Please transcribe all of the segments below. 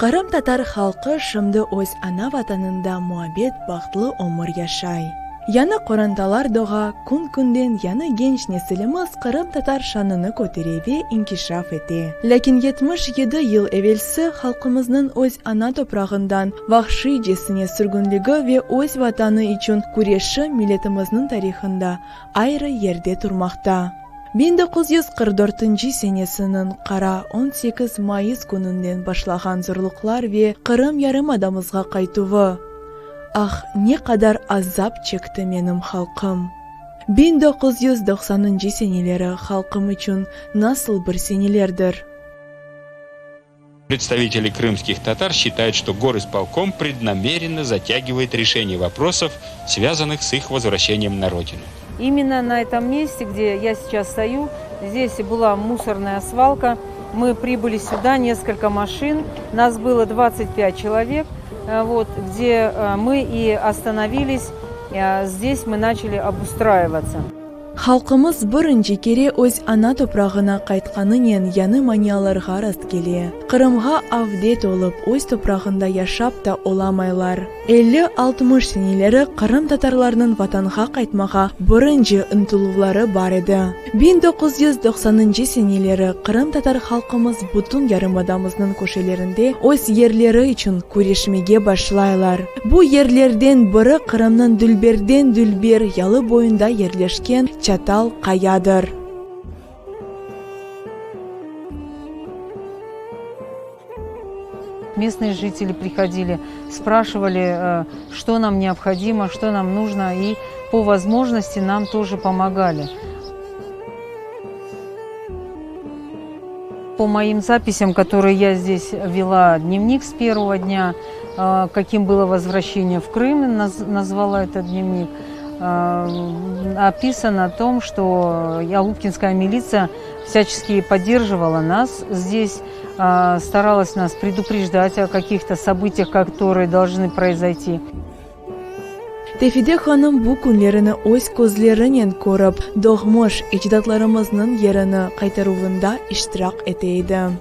Кырым татар халкы шымды өз ана ватанында муабет бақтлы омыр яшай. Яны коранталар дога күн-күнден яны genç nesilimiz Кырым татар шаныны көтереве инкишаф ете. Ләкин 77 ел evvelsi халкымызның өз ана топрагындан вахши-жесіне сүргінлігі ве өз ватаны için күреші миллетіміздің тарихында айры ерде турмакта. 1944 senesinin qara 18 Mayıs gününden başlagan zorluklar ve Kırım Yarımadamızga qaytuvu. Ah, ne kadar azap çekti benim halkım. 1990 seneleri halkım için nasıl bir senelerdir? Представители крымских татар считают, что горисполком преднамеренно затягивает решение вопросов, связанных с их возвращением на родину. Именно на этом месте, где я сейчас стою, здесь была мусорная свалка. Мы прибыли сюда, несколько машин, нас было 25 человек, где мы и остановились, здесь мы начали обустраиваться. Халкымыз бірінші кере өз ана топрағына қайтқанымен яны манияларға раст келе. Кырымға авдет олып, өз топрағында яшап та оламайлар. 50-60 сенелері Кырым татарларының ватанға қайтмаға бірінші ұмтылулары бар еді. 1990 сенелері Кырым татар халкымыз бүтін Ярымадамыздың көшелерінде өз ерлері үшін көрешмеге башлайлар. Бұл ерлерден бірі Кырымның дүлберден дүлбер ялы бойында ерлешкен Чатал Каядыр. Местные жители приходили, спрашивали, что нам необходимо, что нам нужно, и по возможности нам тоже помогали. По моим записям, которые я здесь вела дневник с первого дня, каким было возвращение в Крым, назвала этот дневник, описано о том, что Алупкинская милиция всячески поддерживала нас здесь, старалась нас предупреждать о каких-то событиях, которые должны произойти. Тефиде ханым bu күнлеріні өз көзлерінен көріп, доғмыш ечдатlarımızның еріні қайтаруында иштирак етейді.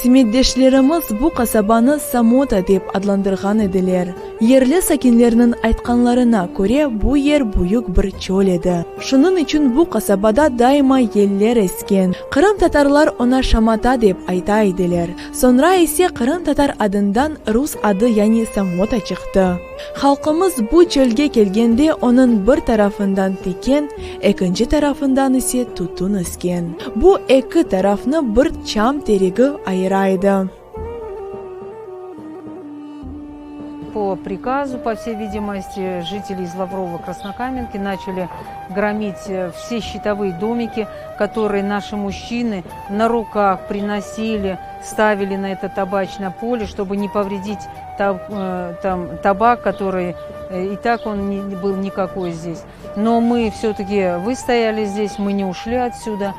Семеддешлерimiz bu kasabаны Самота деп adlandırgan ediler. Yerli sakinlerinin айтқанларына көре bu yer büyük bir çöl edi. Şunun için bu kasabada daima yeller esken. Kırım tatarlar ona Şamata деп ayta ediler. Sonra ise Kırım tatar adından Rus adı yani Samota çıktı. Halkımız bu çölge kelgende onun bir tarafından tiken, ikinci tarafından ise tutun esken. Bu iki tarafını bir çam terigi ayıraydı. По приказу, по всей видимости, жители из Лаврова-Краснокаменки начали громить все щитовые домики, которые наши мужчины на руках приносили, ставили на это табачное поле, чтобы не повредить табак, который и так он не был никакой здесь. Но мы все-таки выстояли здесь, мы не ушли отсюда.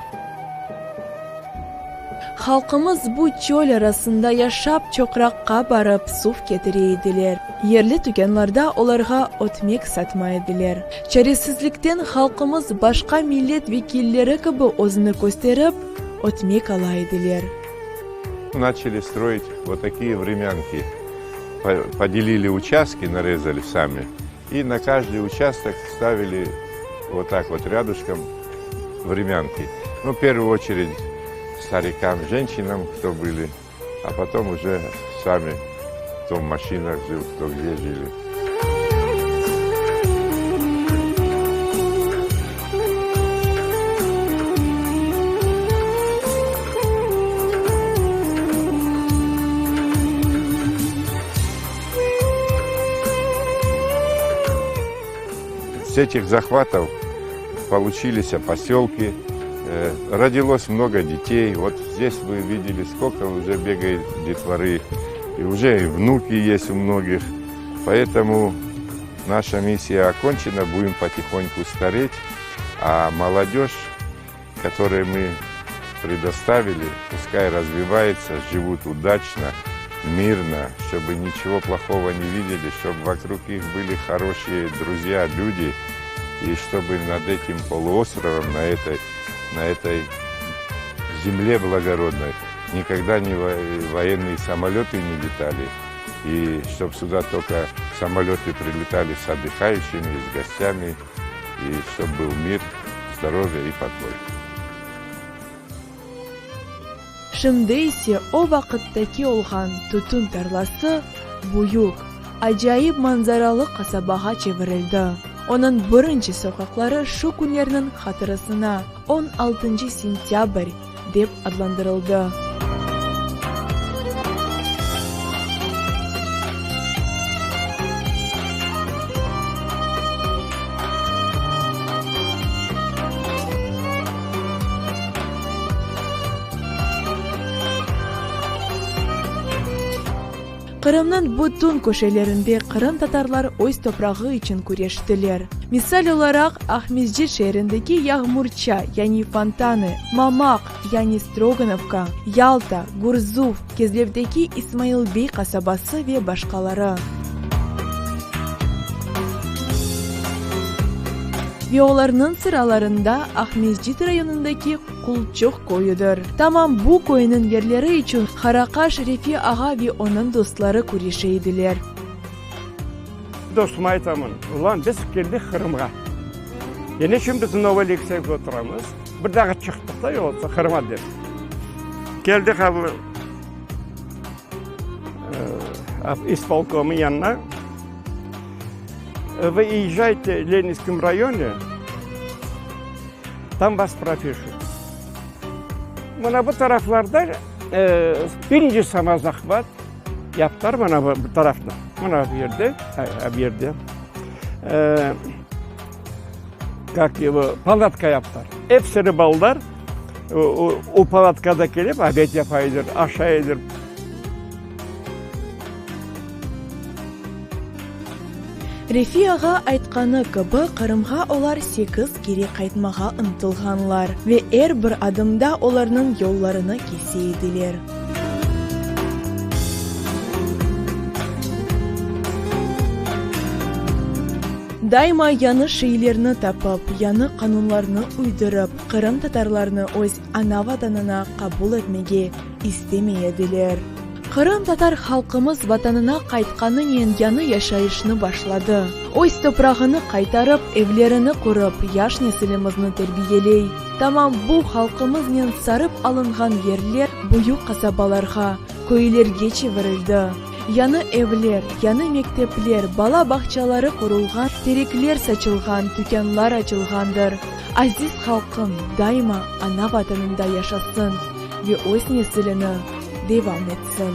Halkımız bu çöl arasında yaşap çokrakka barıp suf getireydiler. Yerli tükenlarda olarga otmek satmaydilar. Çaresizlikten halkımız başka millet vekilleri gibi özünü gösterip otmek alaydilar. Начали строить вот такие времянки. Поделили участки, нарезали сами. И на каждый участок ставили вот так вот рядышком времянки. Ну, в первую очередь старикам, женщинам, кто были, а потом уже сами, кто в машинах жил, кто где жили. С этих захватов получились поселки. Родилось много детей. Вот здесь вы видели, сколько уже бегает детворы. И уже и внуки есть у многих. Поэтому наша миссия окончена. Будем потихоньку стареть. А молодежь, которую мы предоставили, пускай развивается, живут удачно, мирно, чтобы ничего плохого не видели, чтобы вокруг их были хорошие друзья, люди. И чтобы над этим полуостровом, на этой земле благородной никогда военные самолеты не летали. И чтобы сюда только самолеты прилетали с отдыхающими, с гостями, и чтобы был мир, здоровье и покой. Шымды ise o вакыттaki olgan tutun tarlası buyuk, acayip manzaralı kasabага çevirildi. Onun birinci sokakları şu günlerinin hatırasına 16 sentyabr deb adlandırıldı. Kırım'ın bütün köşelerinde Kırım Tatarlar öz toprağı için güreştiler. Misal olarak Ahmezcir şehrindeki Yağmurça yani Fontanı, Mamak yani Stroganovka, Yalta, Gurzuf, Kezlev'deki İsmail Bey kasabası ve başkaları. Ve onların sıralarında Ahmezcir rayonundaki Kulçuk koyudur. Tamam bu koyunun yerleri için Harakaş Refi Ağa ve onun dostları kuryeşeydiler. Dostuma aytamın, ulan biz geldik Kırım'a. Yani şimdi biz Novolex'e oturamız. Bir daha çıktık da yoksa Kırım'a dedik. Geldik abi исполкомın yanına. Вы езжайте в Ленинском районе, там вас пропишут. Bana bu taraflarda birinci samozahvat yaptılar bana bu tarafta. Bana bir yerde. Как его, palatka yaptılar. Hepsini ballar. O palatkada gelip abet yapaydır, aşağıdır. Refi Ağa aytqаны кыбы Kırımğa olar 8 geri qaytmağa ынтылганлар ve her bir adımda onların yollarını keseydiler. Daima yanı şeylerini tapıp, yanı kanunlarını uydurıp, Kırım Tatarlarını öz ana vatanına kabul etmege istemeyediler. Kırım Tatar halkımız vatanına qaytqanının yanı yaşayışını başladı. Öz toprağını qaytarıp, evlerini kurup, yaş nesilimizni terbiyeley. Tamam bu halkımızın sarıp alıngan yerler büyük kasabalarga, köylerge çevirildi. Yanı evler, yanı mektepler, bala bahçaları kurulgan, terekler saçılgan, dükkanlar açılgandır. Aziz halkım daima ana vatanında yaşasın ve öz neslini devam etsin.